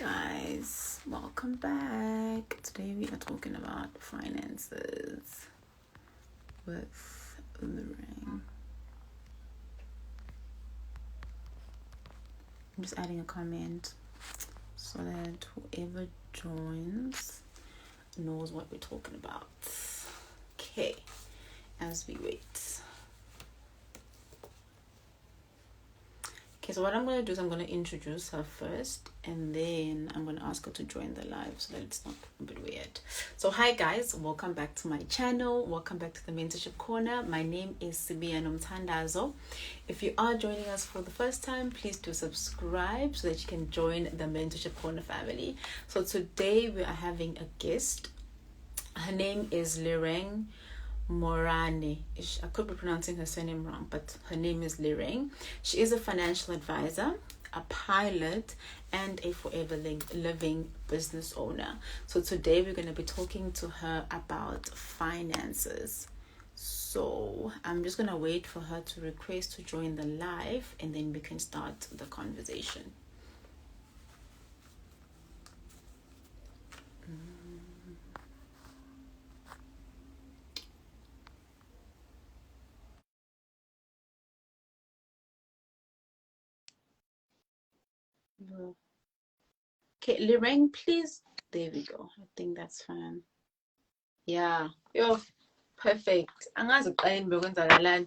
guys, welcome back. Today we are talking about finances with Lereng. I'm just adding a comment so that whoever joins knows what we're talking about. Okay, as we wait. Okay, so what I'm going to do is I'm going to introduce her first, and then I'm going to ask her to join the live so that it's not a bit weird. So hi guys, welcome back to my channel. Welcome back to the Mentorship Corner. My name is Sibiya Nomthandazo. If you are joining us for the first time, please do subscribe so that you can join the Mentorship Corner family. So today we are having a guest. Her name is Lereng Morane. I could be pronouncing her surname wrong, but her name is Lereng. She is a financial advisor, a pilot, and a forever living business owner. So today we're going to be talking to her about finances. So I'm just going to wait for her to request to join the live, and then we can start the conversation. Okay, Lereng, please. There we go. I think that's fine. Yeah. Yo, perfect. Angazi xa bekwenzakalani.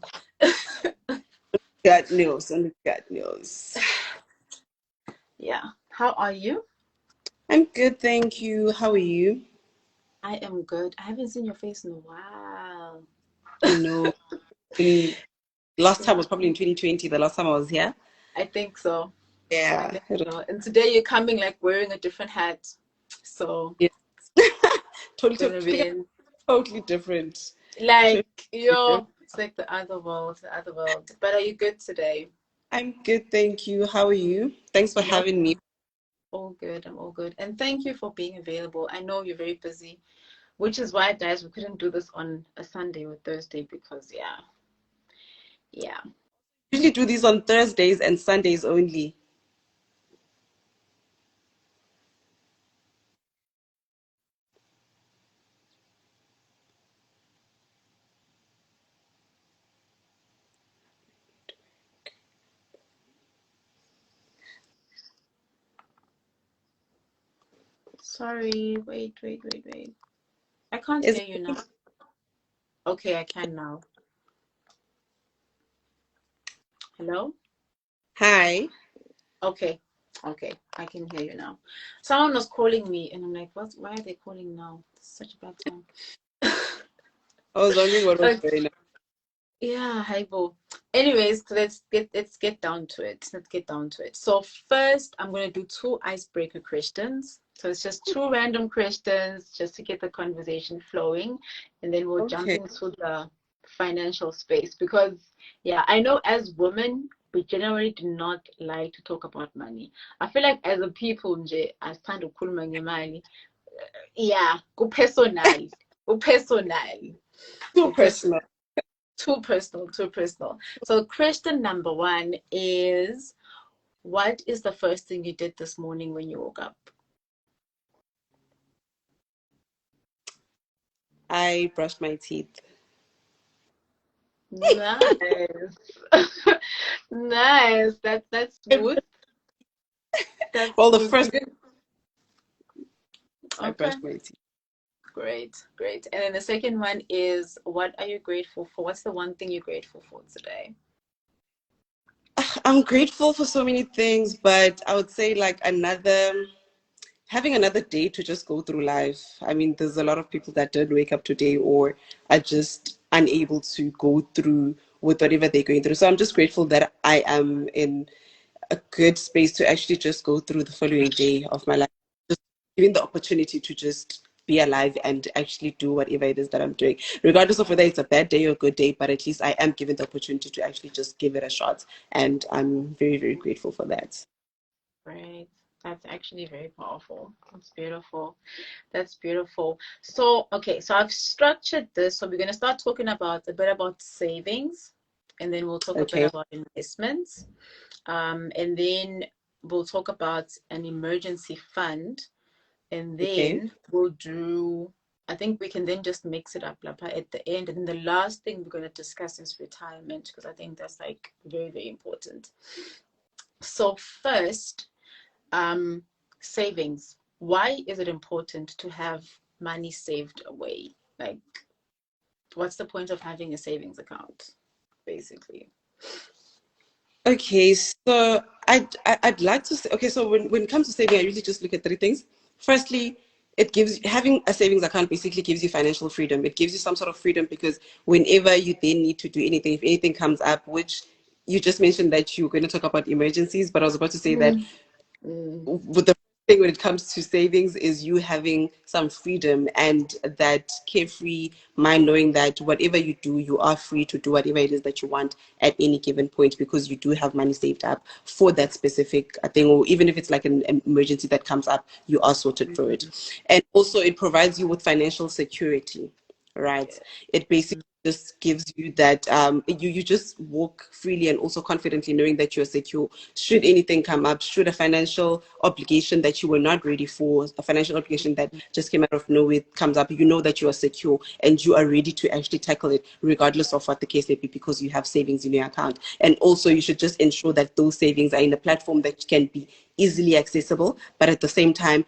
Got news and got news. Yeah. How are you? I'm good, thank you. How are you? I am good. I haven't seen your face in a while. I know. Last time was probably in 2020, the last time I was here. I think so. Yeah. And today you're coming like wearing a different hat. So Yes. Totally different. Like, it's like the other world. But are you good today? I'm good, thank you. How are you? Thanks for having me. All good. I'm all good. And thank you for being available. I know you're very busy, which is why, guys, we couldn't do this on a Sunday or Thursday because, yeah. Usually do these on Thursdays and Sundays only. Sorry. Wait. I can't hear you now. Okay, I can now. Hello? Hi. Okay, I can hear you now. Someone was calling me, and I'm like, "What? Why are they calling now? It's such a bad time." I was wondering what was going on. Yeah, hi, Bo. Anyways, let's get down to it. So first, I'm gonna do 2 icebreaker questions. So it's just 2 random questions, just to get the conversation flowing, and then we'll jump into the financial space because, yeah, I know as women we generally do not like to talk about money. I feel like as a people, nje, asithanda ukukhuluma ngemali. Yeah, personal. Too personal. Too personal. So question number 1 is, what is the first thing you did this morning when you woke up? I brushed my teeth. Nice. Nice. That's good. Well, the first I Okay. brushed my teeth. Great. And then the second one is, what are you grateful for? What's the one thing you're grateful for today? I'm grateful for so many things, but I would say like having another day to just go through life. I mean, there's a lot of people that didn't wake up today or are just unable to go through with whatever they're going through. So I'm just grateful that I am in a good space to actually just go through the following day of my life. Just given the opportunity to just be alive and actually do whatever it is that I'm doing, regardless of whether it's a bad day or a good day, but at least I am given the opportunity to actually just give it a shot. And I'm very, very grateful for that. Great. That's actually very powerful. That's beautiful. So, okay, so I've structured this. So we're going to start talking a bit about savings, and then we'll talk a bit about investments. And then we'll talk about an emergency fund, and Okay. then we'll do, I think we can then just mix it up Lapa, at the end. And then the last thing we're going to discuss is retirement, because I think that's like very, very important. So first, um, savings. Why is it important to have money saved away? Like, what's the point of having a savings account, basically? Okay, so I'd like to say, okay, so when it comes to saving, I usually just look at three things. Firstly, it gives, having a savings account basically gives you financial freedom. It gives you some sort of freedom because whenever you then need to do anything, if anything comes up, which you just mentioned that you're going to talk about emergencies, but I was about to say that Mm. with the thing when it comes to savings is you having some freedom and that carefree mind, knowing that whatever you do, you are free to do whatever it is that you want at any given point because you do have money saved up for that specific thing, or even if it's like an emergency that comes up, you are sorted for it. Mm. And also it provides you with financial security, right? Yeah. It basically just gives you that you just walk freely and also confidently knowing that you're secure should anything come up, should a financial obligation that you were not ready for, a financial obligation that just came out of nowhere comes up, you know that you are secure and you are ready to actually tackle it regardless of what the case may be because you have savings in your account. And also you should just ensure that those savings are in a platform that can be easily accessible, but at the same time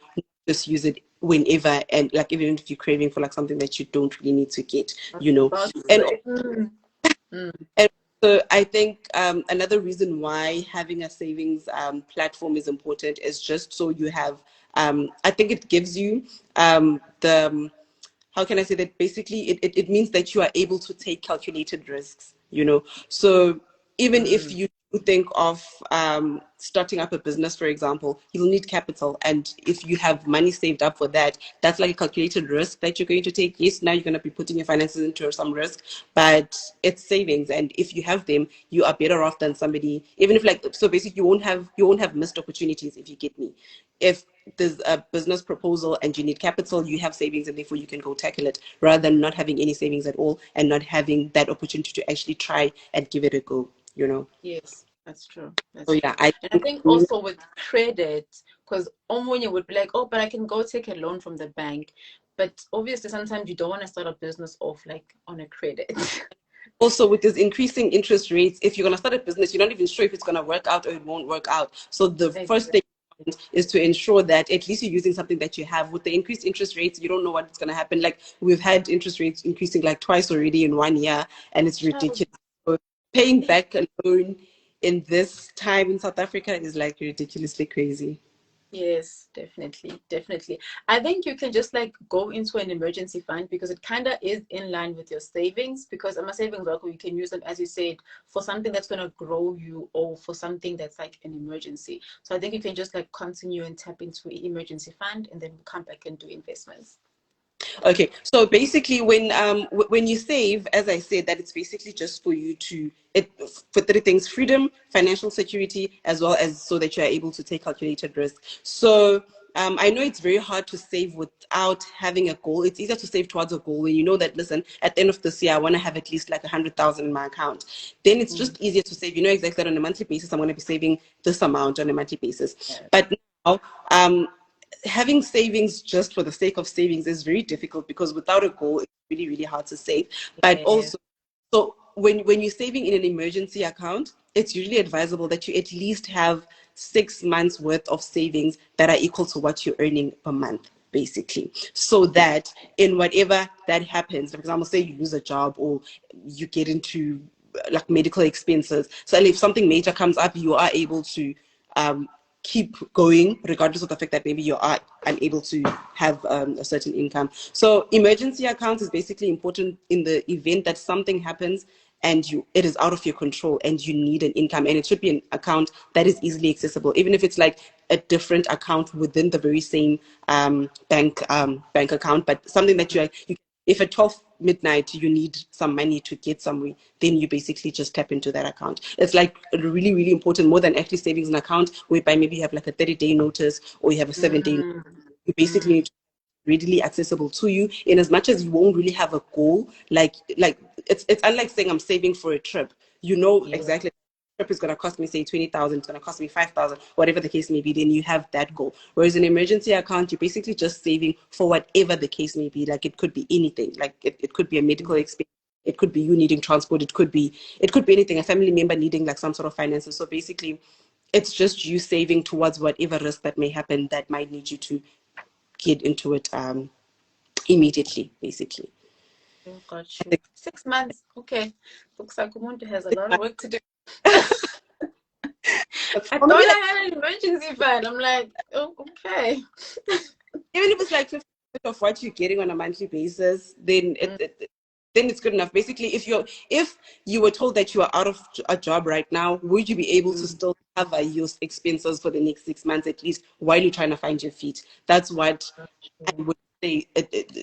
just use it whenever, and like even if you're craving for like something that you don't really need to get, I was you know. about to and say. Mm. and so I think another reason why having a savings platform is important is just so you have I think it gives you the how can I say that basically it means that you are able to take calculated risks, you know. So even if Mm. you think of starting up a business, for example, you'll need capital. And if you have money saved up for that, that's like a calculated risk that you're going to take. Yes, now you're going to be putting your finances into some risk, but it's savings. And if you have them, you are better off than somebody, even if like, so basically you won't have missed opportunities if you get me. If there's a business proposal and you need capital, you have savings and therefore you can go tackle it rather than not having any savings at all and not having that opportunity to actually try and give it a go, you know. Yes, that's true. So That's yeah, true. I And I think think also with credit, because Omonia would be like, oh, but I can go take a loan from the bank. But obviously, sometimes you don't want to start a business off like on a credit. also with this increasing interest rates, if you're going to start a business, you're not even sure if it's going to work out or it won't work out. So the first Exactly. thing is to ensure that at least you're using something that you have. With the increased interest rates, you don't know what's going to happen. Like we've had interest rates increasing like twice already in 1 year, and it's Child. ridiculous. So paying back a loan in this time in South Africa is like ridiculously crazy. Yes, definitely, definitely. I think you can just like go into an emergency fund because it kind of is in line with your savings. Because I'm a savings worker, you can use them, as you said, for something that's going to grow you or for something that's like an emergency. So I think you can just like continue and tap into an emergency fund and then come back and do investments. Okay, so basically, when you save, as I said, that it's basically just for you to it for three things: freedom, financial security, as well as so that you are able to take calculated risk. So I know it's very hard to save without having a goal. It's easier to save towards a goal when you know that. Listen, at the end of this year, I want to have at least like 100,000 in my account. Then it's Mm. just easier to save. You know exactly that on a monthly basis, I'm going to be saving this amount on a monthly basis. Yeah. But now, having savings just for the sake of savings is very difficult because without a goal, it's really, really hard to save. But Yeah. also, so when you're saving in an emergency account, it's usually advisable that you at least have 6 months worth of savings that are equal to what you're earning per month, basically. So that in whatever that happens, for example, say you lose a job or you get into like medical expenses. So if something major comes up, you are able to um, keep going regardless of the fact that maybe you are unable to have a certain income. So emergency accounts is basically important in the event that something happens and it is out of your control and you need an income, and it should be an account that is easily accessible, even if it's like a different account within the very same bank account, but something that you if at 12 midnight you need some money to get somewhere, then you basically just tap into that account. It's like really, really important, more than actually savings an account whereby maybe you have like a 30-day notice or you have a 7 day. Mm. You basically Mm. need to readily accessible to you, in as much as you won't really have a goal. Like it's unlike saying I'm saving for a trip. You know Yeah. exactly trip is going to cost me, say, 20,000, it's going to cost me 5,000, whatever the case may be, then you have that goal. Whereas an emergency account, you're basically just saving for whatever the case may be. Like, it could be anything. Like, it could be a medical expense. It could be you needing transport. It could be anything, a family member needing like some sort of finances. So basically, it's just you saving towards whatever risk that may happen that might need you to get into it immediately, basically. Oh, got you. 6 months. Okay. Looks like Umuntu has a lot of work to do. I thought I had an emergency fund. I'm like, oh, okay. Even if it's like 50% of what you're getting on a monthly basis, then then it's good enough. Basically, if you were told that you are out of a job right now, would you be able to still cover your expenses for the next 6 months at least while you're trying to find your feet? That's what I would say.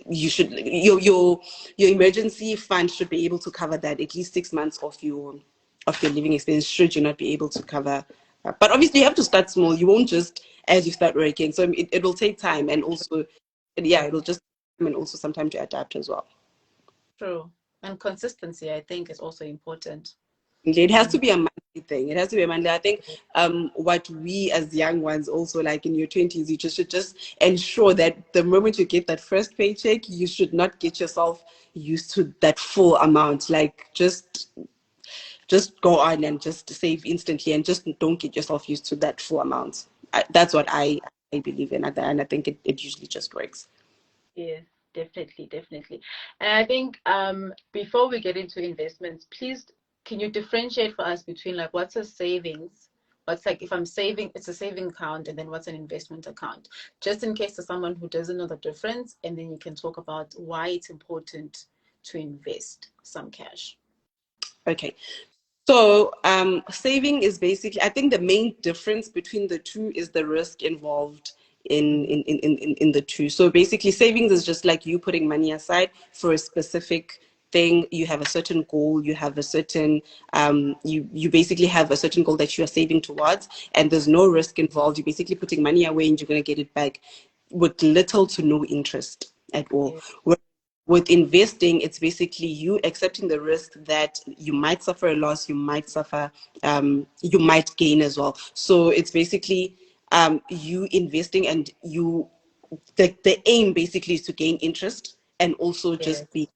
You should your emergency fund should be able to cover that at least 6 months of your living expense. Should you not be able to cover? But obviously, you have to start small. You won't just as you start working. So it will take time, and also, yeah, it'll just and also some time to adapt as well. True. And consistency, I think, is also important. It has to be a monthly thing. It has to be a monthly. I think what we as young ones also like in your 20s, you should just ensure that the moment you get that first paycheck, you should not get yourself used to that full amount. Like just go on and just save instantly and just don't get yourself used to that full amount. That's what I believe in, and I think it usually just works. Yes, definitely, definitely. And I think before we get into investments, please can you differentiate for us between like what's a savings, what's like if I'm saving, it's a saving account, and then what's an investment account, just in case there's someone who doesn't know the difference, and then you can talk about why it's important to invest some cash. Okay. So saving is basically, I think the main difference between the two is the risk involved in the two. So basically savings is just like you putting money aside for a specific thing. You have a certain goal, you have a certain you basically have a certain goal that you are saving towards, and there's no risk involved. You're basically putting money away and you're going to get it back with little to no interest at all. Yeah. With investing, it's basically you accepting the risk that you might suffer a loss, you might gain as well. So it's basically you investing, and the aim basically is to gain interest and also just Yes. be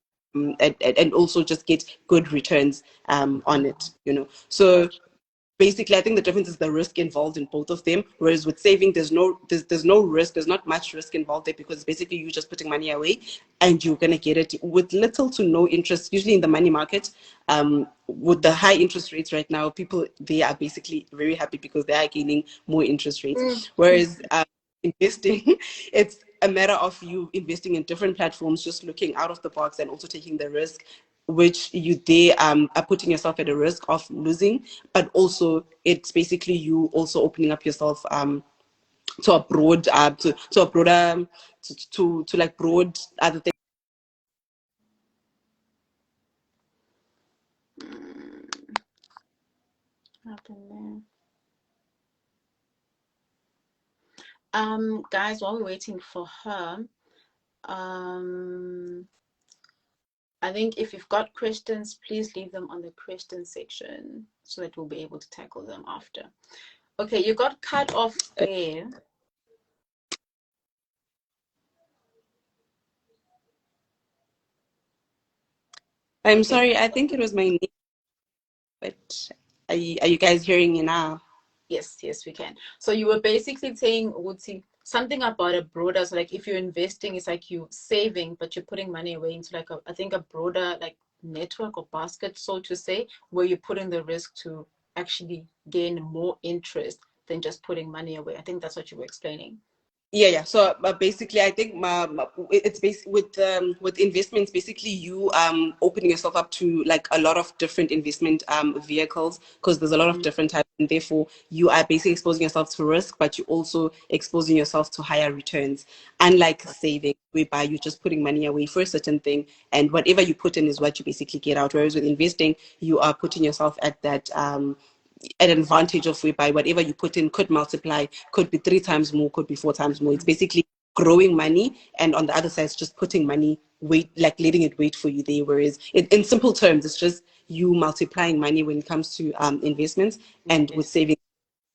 and also just get good returns on it. So Gotcha. basically, I think the difference is the risk involved in both of them. Whereas with saving, there's no risk. There's not much risk involved there, because basically you're just putting money away and you're gonna get it with little to no interest. Usually in the money market, with the high interest rates right now, people, they are basically very happy because they are gaining more interest rates. Whereas investing, it's a matter of you investing in different platforms, just looking out of the box and also taking the risk, which they are putting yourself at a risk of losing, but also it's basically you also opening up yourself to a broad to a broader to like broad other things. Happened there. Guys, while we're waiting for her, I think if you've got questions, please leave them on the question section so that we'll be able to tackle them after. Okay, you got cut off there. I'm Okay. sorry, I think it was my name, but are you guys hearing me now? Yes, yes, we can. So you were basically saying, Uzi, something about a broader, so like if you're investing, it's like you saving, but you're putting money away into like I think a broader like network or basket, so to say, where you're putting the risk to actually gain more interest than just putting money away. I think that's what you were explaining. Yeah. So basically, I think it's basically with investments. Basically, you opening yourself up to like a lot of different investment vehicles, because there's a lot of different types, and therefore you are basically exposing yourself to risk, but you also exposing yourself to higher returns. Unlike saving, whereby you're just putting money away for a certain thing, and whatever you put in is what you basically get out. Whereas with investing, you are putting yourself at that an advantage of whereby whatever you put in could multiply, could be 3 times more, could be 4 times more. It's basically growing money, and on the other side, it's just putting money, wait, like letting it wait for you there. Whereas in simple terms, it's just you multiplying money when it comes to investments, and with Yes. saving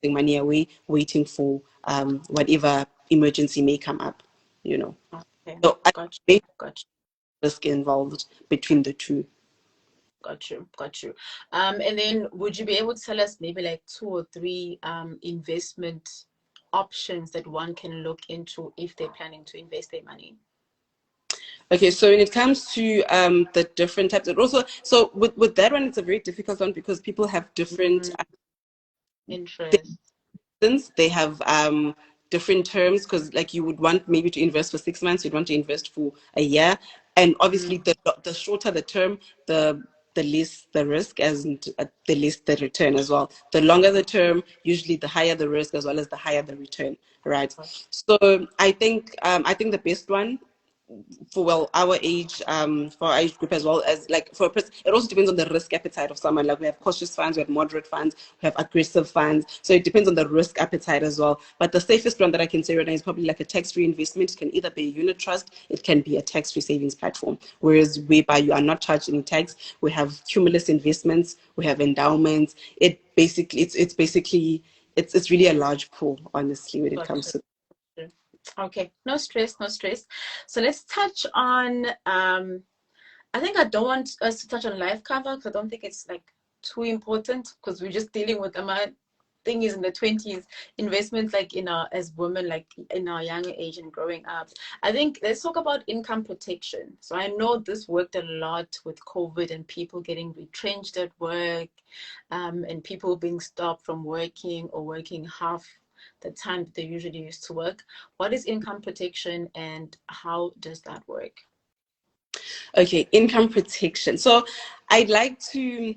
money away, waiting for whatever emergency may come up, you know. Okay. So I Got you. think Got you. risk involved between the two. Got you. Got you. And then would you be able to tell us maybe like two or three investment options that one can look into if they're planning to invest their money? Okay, so when it comes to the different types, it also, so with that one, it's a very difficult one because people have different Interest. they have different terms, because like you would want maybe to invest for 6 months, you'd want to invest for a year, and obviously the shorter the term, the less the risk, and the less the return as well. The longer the term, usually the higher the risk as well as the higher the return, right? So I think the best one for, well, our age, for our age group, as well as like for a person, it also depends on the risk appetite of someone. Like we have cautious funds, we have moderate funds, we have aggressive funds, so it depends on the risk appetite as well. But the safest one that I can say right now is probably like a tax-free investment. It can either be a unit trust, it can be a tax-free savings platform, whereas whereby you are not charged any tax. We have cumulus investments, we have endowments. It's really a large pool, honestly, when it comes to. Okay, no stress, no stress. So let's touch on I think I don't want us to touch on life cover because I don't think it's like too important because we're just dealing with my thing is in the 20s investments like in our as women, like in our younger age and growing up. I think let's talk about income protection. So I know this worked a lot with COVID and people getting retrenched at work, and people being stopped from working or working half the time that they usually used to work. What is income protection and how does that work? Okay, income protection. So I'd like to,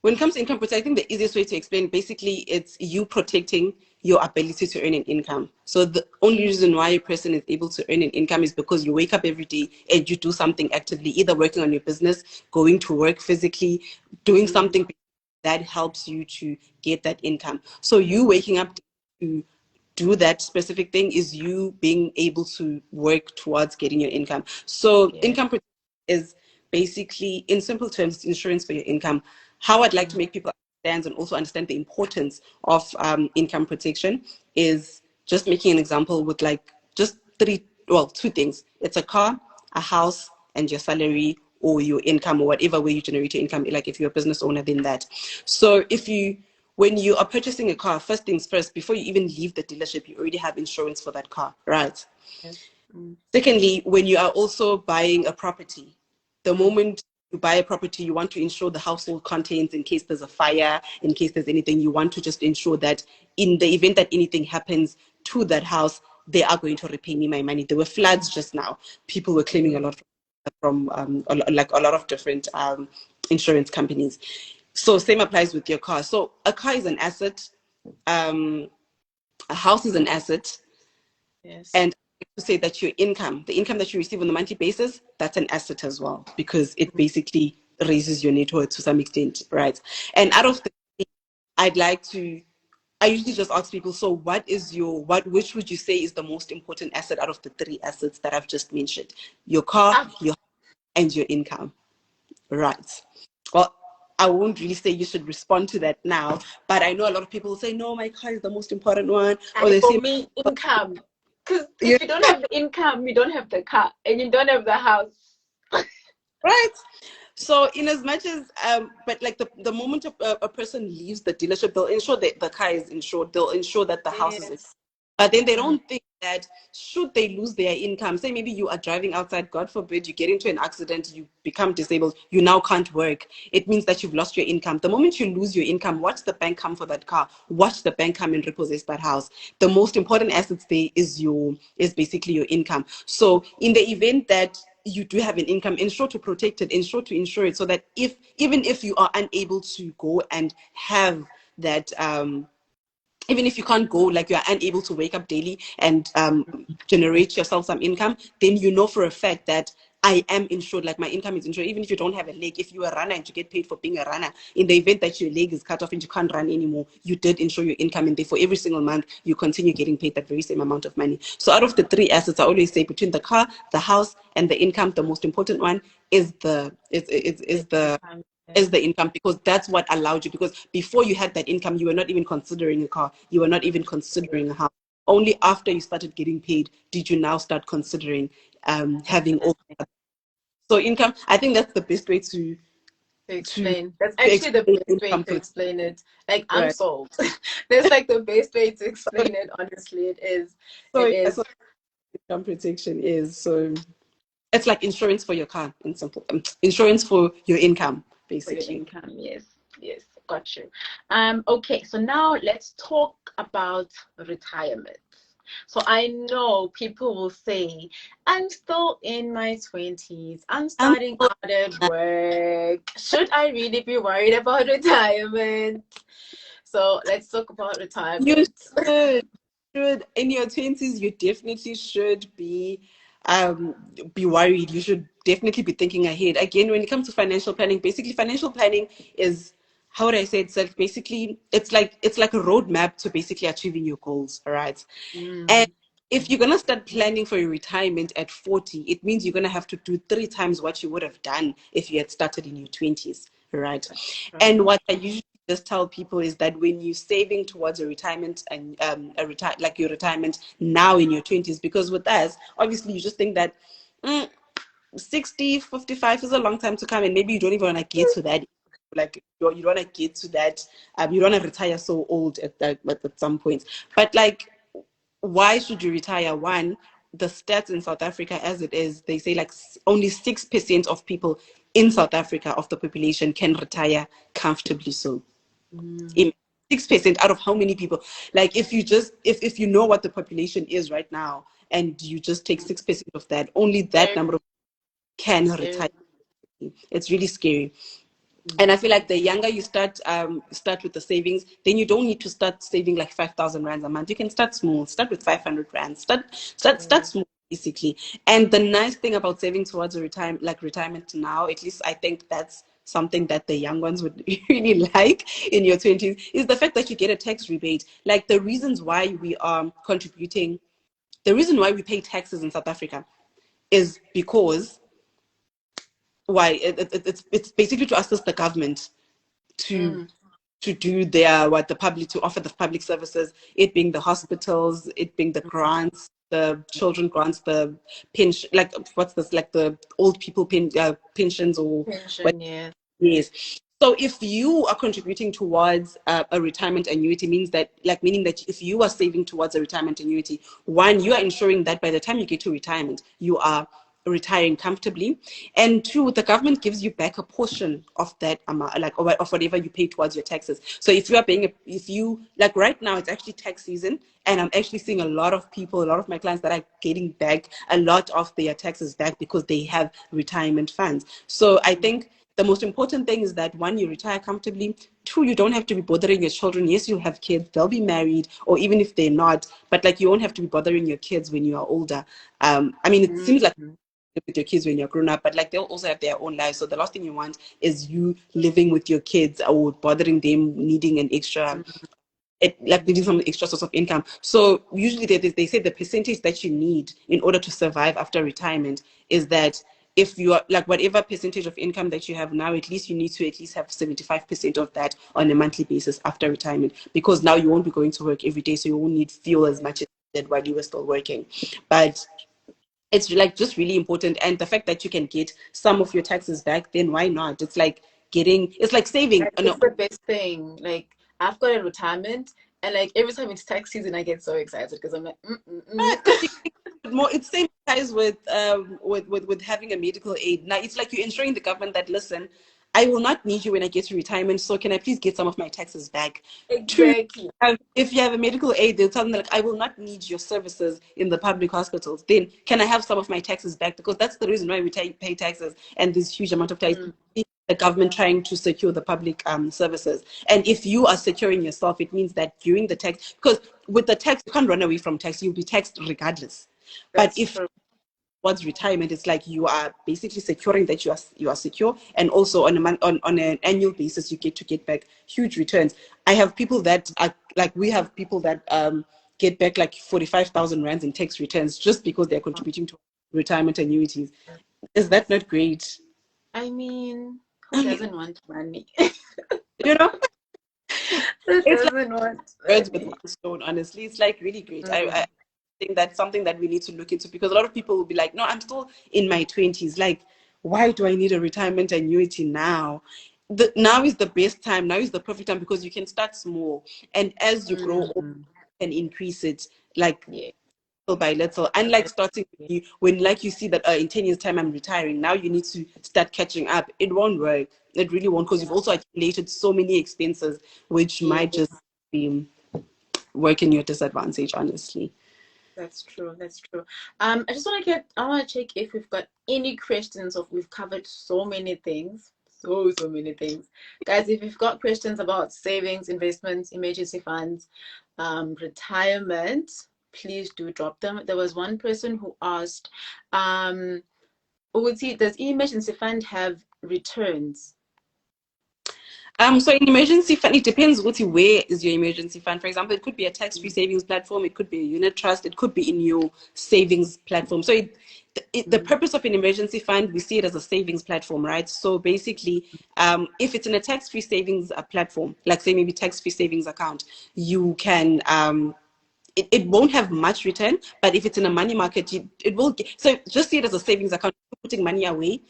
when it comes to income protection, I think the easiest way to explain, basically, it's you protecting your ability to earn an income. So the only reason why a person is able to earn an income is because you wake up every day and you do something actively, either working on your business, going to work physically, doing something that helps you to get that income. So you waking up to do that specific thing is you being able to work towards getting your income. So Yeah. income protection is basically, in simple terms, insurance for your income. How I'd like to make people understand and also understand the importance of income protection is just making an example with like just two things. It's a car, a house, and your salary or your income, or whatever way you generate your income. Like if you're a business owner, then that. So when you are purchasing a car, first things first, before you even leave the dealership, you already have insurance for that car, right? Yes. Secondly, when you are also buying a property, the moment you buy a property, you want to ensure the household contents in case there's a fire, in case there's anything, you want to just ensure that in the event that anything happens to that house, they are going to repay me my money. There were floods just now. People were claiming a lot from like a lot of different insurance companies. So same applies with your car. So a car is an asset. Um, a house is an asset. Yes. And to say that your income, the income that you receive on a monthly basis, that's an asset as well, because it basically raises your net worth to some extent, right? And out of the, I'd like to, I usually just ask people, so which would you say is the most important asset out of the three assets that I've just mentioned? Your car, Ah, and your income, right? Well, I won't really say you should respond to that now, but I know a lot of people say, no, my car is the most important one, or and they for say, me, income. Because yeah, if you don't have the income, you don't have the car, and you don't have the house. right. So in as much as but like the moment a person leaves the dealership, they'll ensure that the car is insured, they'll ensure that the house is, Yes. but then they don't think that should they lose their income, say maybe you are driving outside, God forbid, you get into an accident, you become disabled, you now can't work. It means that you've lost your income. The moment you lose your income, watch the bank come for that car, watch the bank come and repossess that house. The most important assets there is basically your income. So in the event that you do have an income, ensure to protect it, ensure to insure it, so that even if you are unable to go and have that even if you can't go, like you are unable to wake up daily and generate yourself some income, then you know for a fact that I am insured, like my income is insured. Even if you don't have a leg, if you're a runner and you get paid for being a runner, in the event that your leg is cut off and you can't run anymore, you did insure your income, and therefore every single month you continue getting paid that very same amount of money. So out of the three assets, I always say between the car, the house, and the income, the most important one is the is the income, because that's what allowed you. Because before you had that income, you were not even considering a car. You were not even considering a house. Only after you started getting paid did you now start considering having all. So income, I think that's the best way to explain. That's to actually the explain best way income to protection. explain it. Like I'm Right. sold. That's like the best way to explain it, honestly. It is. So It that's is what income protection is. So it's like insurance for your car, in simple, insurance for your income, for your basically. income. Yes, yes, got you. Okay, so now let's talk about retirement. So I know people will say, I'm still in my 20s. I'm Um, starting out at work. Should I really be worried about retirement? So let's talk about you retirement. should should in your 20s, you definitely should um be worried. You should definitely be thinking ahead. Again, when it comes to financial planning, basically financial planning is, how would I say it? So basically it's like a roadmap to basically achieving your goals, all right? And Mm, if you're gonna start planning for your retirement at 40, it means you're gonna have to do 3 times what you would have done if you had started in your 20s, right? right. And what I usually just tell people is that when you're saving towards a retirement and like your retirement now in your 20s, because with us, obviously you just think that mm, 60, 55 is a long time to come, and maybe you don't even want to get to that. Like you don't want to get to that. You don't want to retire so old at some point. But like, why should you retire? One, the stats in South Africa, as it is, they say like only 6% of people in South Africa of the population can retire comfortably. So Mm, 6% out of how many people? Like if you just if you know what the population is right now, and you just take 6% of that, only that very number of can scary. retire. It's really scary. And I Mm, feel like the younger you start with the savings, then you don't need to start saving like 5,000 rands a month. You can start small, start with 500 rands, start mm, small, basically. And the nice thing about saving towards a retirement now, at least I think that's something that the young ones would really like in your 20s, is the fact that you get a tax rebate. Like the reasons why we are contributing, the reason why we pay taxes in South Africa is because why it's basically to assist the government to mm, do their what the public to offer the public services, it being the hospitals, it being the grants, the children grants, the pension, like what's this, like the old people pensions or what. pension, yeah. Yes. So if you are contributing towards a retirement annuity, meaning that if you are saving towards a retirement annuity, one, you are ensuring that by the time you get to retirement, you are retiring comfortably, and two, the government gives you back a portion of that amount, like of whatever you pay towards your taxes. So if you are paying, if you like right now, it's actually tax season, and I'm actually seeing a lot of people, a lot of my clients that are getting back a lot of their taxes back because they have retirement funds. So I think the most important thing is that one, you retire comfortably. Two, you don't have to be bothering your children. Yes, you have kids, they'll be married, or even if they're not, but like you won't have to be bothering your kids when you are older. I mean, it seems like Mm, with your kids when you're grown up, but like they'll also have their own lives. So the last thing you want is you living with your kids or bothering them, needing an extra like needing some extra source of income. So usually they say the percentage that you need in order to survive after retirement is that if you are like whatever percentage of income that you have now, at least you need to at least have 75% of that on a monthly basis after retirement, because now you won't be going to work every day, so you won't need fuel as much as you did while you were still working. But it's like just really important, and the fact that you can get some of your taxes back, then why not? It's like saving. like, it's the best thing. Like I've got a retirement, and like every time it's tax season, I get so excited because I'm like, Because you get more, it's same ties with having a medical aid. Now it's like you're ensuring the government that, listen, I will not need you when I get to retirement, so can I please get some of my taxes back? Two, exactly. if you have a medical aid, they'll tell them like, I will not need your services in the public hospitals. Then can I have some of my taxes back? Because that's the reason why we pay taxes, and this huge amount of tax. Mm, The government trying to secure the public services. And if you are securing yourself, it means that during the tax, because with the tax, you can't run away from tax, you'll be taxed regardless. But that's if true. towards retirement, it's like you are basically securing that you are secure, and also on a on an annual basis, you get to get back huge returns. I have people that are like, we have people that get back like 45,000 rands in tax returns just because they're contributing to retirement annuities. Is that not great? I mean, Who doesn't want money? You know, Who it's like doesn't want birds with money? one stone. Honestly, it's like really great. I Mm, think that's something that we need to look into, because a lot of people will be like, no, I'm still in my 20s. Like, why do I need a retirement annuity now? Now is the best time. Now is the perfect time, because you can start small. And as you grow old, mm, you can increase it like yeah. little by little. Unlike starting when like you see that in 10 years' time I'm retiring, now you need to start catching up. It won't work. It really won't, because you've also accumulated so many expenses, which might Yes, just be work in your disadvantage, honestly. that's true. That's true. I just want to I want to check if we've got any questions. Of we've covered so many things, so many things, guys. If you've got questions about savings, investments, emergency funds, retirement, please do drop them. There was one person who asked, Uguti, does emergency fund have returns? So in emergency fund, it depends where is your emergency fund. For example, it could be a tax-free Mm, savings platform, it could be a unit trust, it could be in your savings platform. So the mm, purpose of an emergency fund, we see it as a savings platform, right? So basically, if it's in a tax-free savings platform, like say maybe tax-free savings account, you can it won't have much return, but if it's in a money market, it will get, so just see it as a savings account, putting money away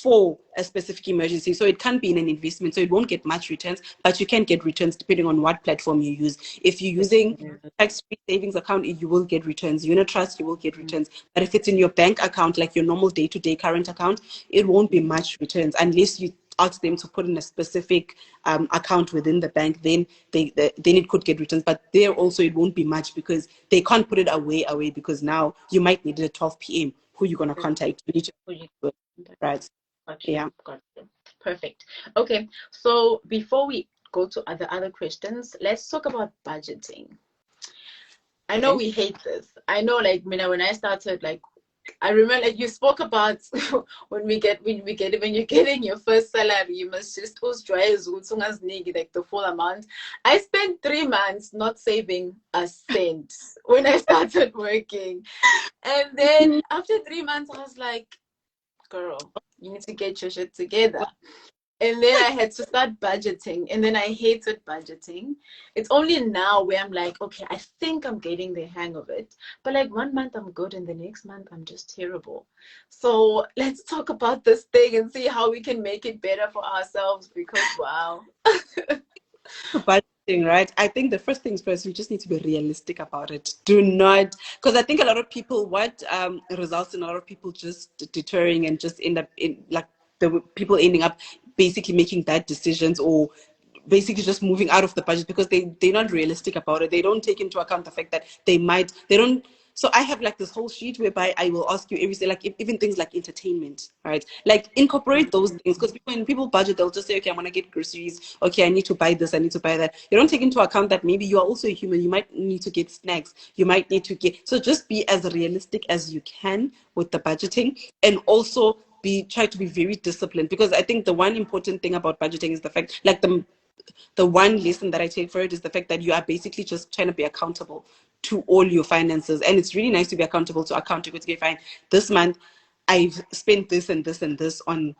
for a specific emergency. So it can't be in an investment, so it won't get much returns, but you can get returns depending on what platform you use. If you're using tax-free savings account, you will get returns. Unit trust, you will get returns. But if it's in your bank account, like your normal day-to-day current account, it won't be much returns unless you ask them to put in a specific account within the bank. Then then it could get returns, but there also it won't be much, because they can't put it away, because now you might need it at 12 p.m. Who you gonna contact? You need to, right? Got you. Yeah. Got you. Perfect. Okay. So before we go to other questions, let's talk about budgeting. I know Okay. we hate this. I know, like, when I started, like, I remember, like, you spoke about when you're getting your first salary, you must just like the full amount. I spent 3 months not saving a cent when I started working, and then after 3 months, I was like, girl, you need to get your shit together. And then I had to start budgeting, and then I hated budgeting. It's only now where I'm like, okay, I think I'm getting the hang of it. But like 1 month I'm good, and the next month I'm just terrible. So let's talk about this thing and see how we can make it better for ourselves, because wow. Budgeting, right? I think the first things first, we just need to be realistic about it. Do not, because I think a lot of people, what results in a lot of people just deterring and just end up in like the people ending up basically making bad decisions, or basically just moving out of the budget, because they're not realistic about it. They don't take into account the fact that they don't. So I have like this whole sheet whereby I will ask you every day, like even things like entertainment, right? Like incorporate those things, because when people budget, they'll just say, okay, I'm gonna get groceries. Okay, I need to buy this. I need to buy that. You don't take into account that maybe you are also a human. You might need to get snacks. You might need to get. So just be as realistic as you can with the budgeting, and also try to be very disciplined, because I think the one important thing about budgeting is the fact, like the one lesson that I take for it is the fact that you are basically just trying to be accountable to all your finances. And it's really nice to be accountable to account. Okay, fine. This month I've spent this and this and this on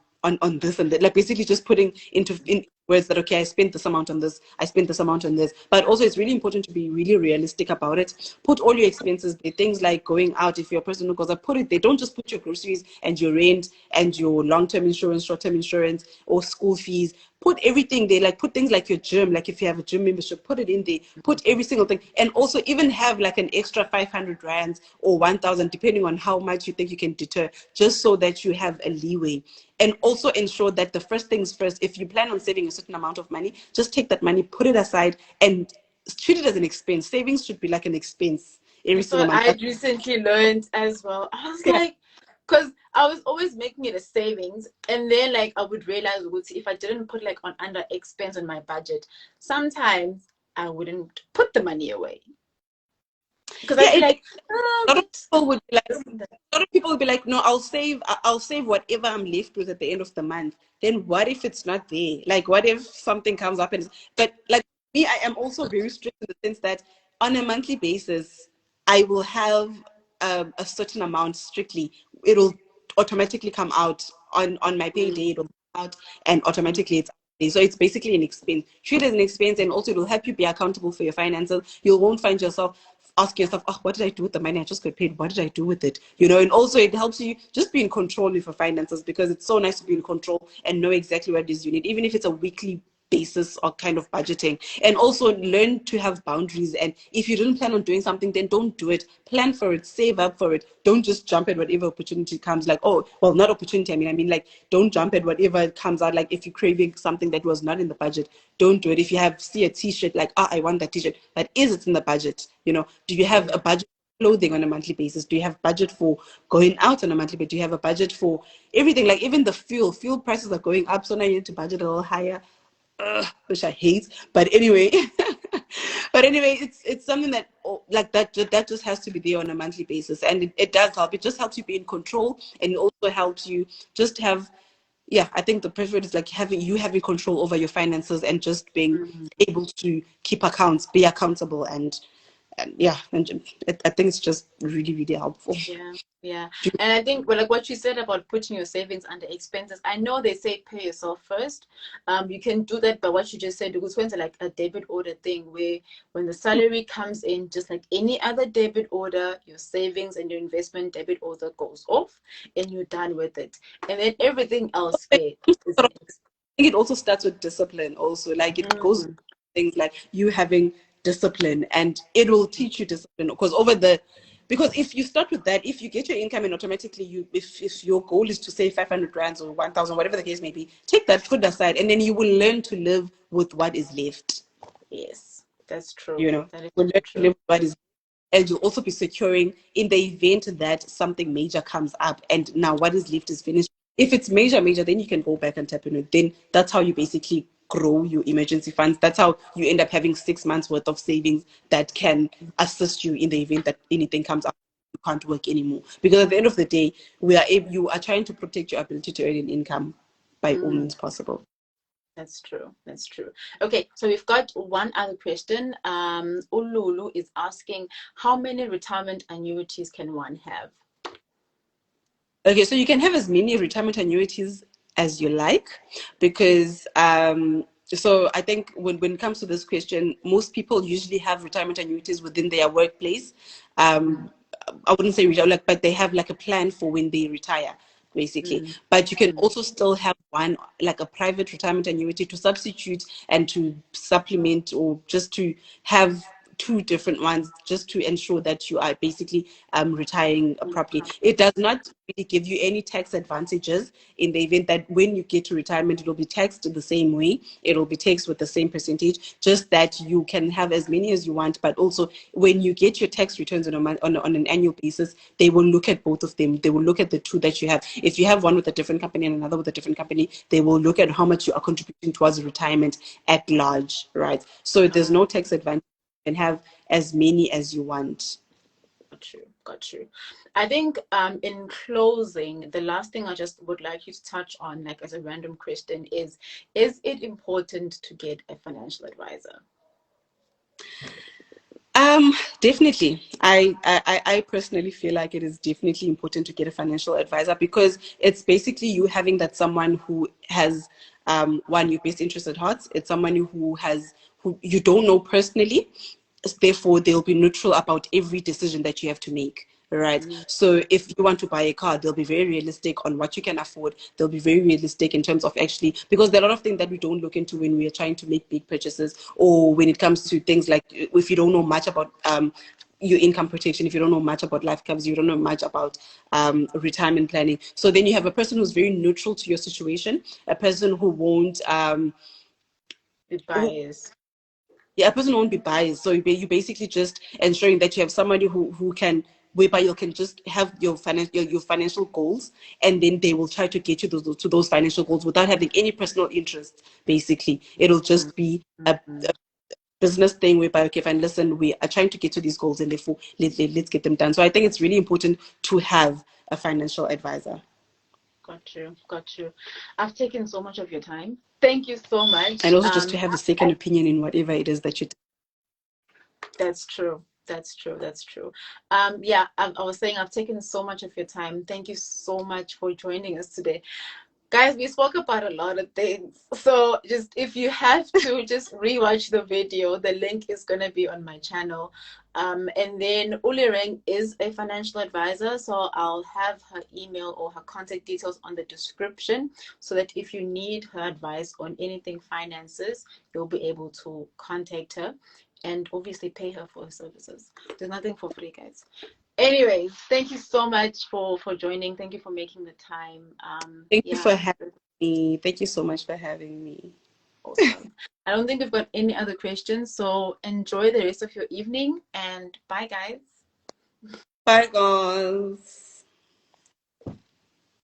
this and that. Like basically just putting in words that, okay, I spent this amount on this, I spent this amount on this. But also it's really important to be really realistic about it. Put all your expenses there, things like going out. If you're a person who goes out, put it there. Don't just put your groceries and your rent and your long-term insurance, short-term insurance, or school fees. Put everything there. Like put things like your gym, like if you have a gym membership, put it in there. Put every single thing. And also even have like an extra 500 rands or 1,000, depending on how much you think you can deter, just so that you have a leeway. And also ensure that the first things first, if you plan on saving a certain amount of money, just take that money, put it aside, and treat it as an expense. Savings should be like an expense every That's single what month. I recently learned as well. I was Yeah. like, because I was always making it a savings, and then like I would realize, if I didn't put like on under expense on my budget, sometimes I wouldn't put the money away, because Yeah, I'd be like, a lot of but people would be like, isn't that a lot of people would be like, no, I'll save whatever I'm left with at the end of the month. Then what if it's not there? Like, what if something comes up but like me, I am also very strict in the sense that on a monthly basis, I will have a certain amount strictly. It'll automatically come out on my payday. It'll come out, and automatically it's so it's basically an expense. Treat it as an expense, and also it will help you be accountable for your finances. You won't find yourself asking yourself, oh, what did I do with the money I just got paid? What did I do with it? You know, and also it helps you just be in control of your finances, because it's so nice to be in control and know exactly what it is you need, even if it's a weekly basis or kind of budgeting. And also learn to have boundaries, and if you didn't plan on doing something, then don't do it. Plan for it, save up for it. Don't just jump at whatever opportunity comes. Like, oh well, not opportunity, I mean like, don't jump at whatever comes out. Like, if you're craving something that was not in the budget, don't do it. If you have see a t-shirt, like, I want that t-shirt, but is it in the budget? You know, do you have a budget clothing on a monthly basis? Do you have budget for going out on a monthly basis? Do you have a budget for everything? Like, even the fuel prices are going up, so now you need to budget a little higher. Which I hate, but anyway. But anyway, it's something that, like, that just has to be there on a monthly basis, and it does help. It just helps you be in control, and it also helps you just have, yeah, I think the preferred is like having control over your finances, and just being able to keep accounts, be accountable, and yeah, and I think it's just really, really helpful. Yeah, yeah. And I think, well, like what you said about putting your savings under expenses, I know they say pay yourself first. You can do that, but what you just said, because when it's like a debit order thing, where when the salary comes in, just like any other debit order, your savings and your investment debit order goes off, and you're done with it. And then everything else here is an Think it also starts with discipline also. Like, it goes things like you having discipline, and it will teach you discipline, because if you start with that, if you get your income, and automatically if your goal is to save 500 rands or 1,000, whatever the case may be, take that, put aside, and then you will learn to live with what is left. Yes, that's true. You know, That is you will so learn to live true. with what is, and you'll also be securing in the event that something major comes up, and now what is left is finished. If it's major, then you can go back and tap in it. Then that's how you basically grow your emergency funds. That's how you end up having 6 months worth of savings that can assist you in the event that anything comes up, you can't work anymore. Because at the end of the day, you are trying to protect your ability to earn an income by all Mm. means possible. That's true. That's true. Okay, so we've got one other question. Ululu is asking, how many retirement annuities can one have? Okay, so you can have as many retirement annuities as you like, because so I think when it comes to this question, most people usually have retirement annuities within their workplace. Um, I wouldn't say retire, like, but they have like a plan for when they retire, basically. Mm, But you can mm, also still have one, like a private retirement annuity, to substitute and to supplement, or just to have two different ones, just to ensure that you are basically retiring properly. It does not really give you any tax advantages in the event that when you get to retirement, it will be taxed the same way. It will be taxed with the same percentage, just that you can have as many as you want. But also, when you get your tax returns on an annual basis, they will look at both of them. They will look at the two that you have. If you have one with a different company and another with a different company, they will look at how much you are contributing towards retirement at large, right? So there's no tax advantage, and have as many as you want. got you. Got you. I think in closing, the last thing I just would like you to touch on, like as a random question, is it important to get a financial advisor? Definitely. I personally feel like it is definitely important to get a financial advisor, because it's basically you having that someone who has one, your best interest at heart. It's someone who you don't know personally, therefore they'll be neutral about every decision that you have to make. Right. Mm, So if you want to buy a car, they'll be very realistic on what you can afford. They'll be very realistic in terms of, actually, because there are a lot of things that we don't look into when we are trying to make big purchases, or when it comes to things like, if you don't know much about your income protection, if you don't know much about life covers, you don't know much about retirement planning. So then you have a person who's very neutral to your situation, a person who won't be who, biased. yeah, a person won't be biased. So you basically just ensuring that you have somebody who can, whereby you can just have your financial goals, and then they will try to get you to those financial goals without having any personal interest. Basically, it'll Mm, just be mm, a business thing, whereby, okay, fine, listen, we are trying to get to these goals, and therefore let's get them done. So I think it's really important to have a financial advisor, got you. Got you. I've taken so much of your time. Thank you so and much. also just to have a second opinion in whatever it is that you do. That's true. That's true. That's true. Yeah, I was saying I've taken so much of your time. Thank you so much for joining us today. Guys, we spoke about a lot of things. So just if you have to just rewatch the video, the link is gonna be on my channel. And then Lereng is a financial advisor, so I'll have her email or her contact details on the description so that if you need her advice on anything finances, you'll be able to contact her and obviously pay her for her services. There's nothing for free, guys. Anyways, thank you so much for joining. Thank you for making the time. Thank you Yeah, for having me. Thank you so much for having me. awesome. I don't think we've got any other questions, so enjoy the rest of your evening and bye, guys. Bye, guys.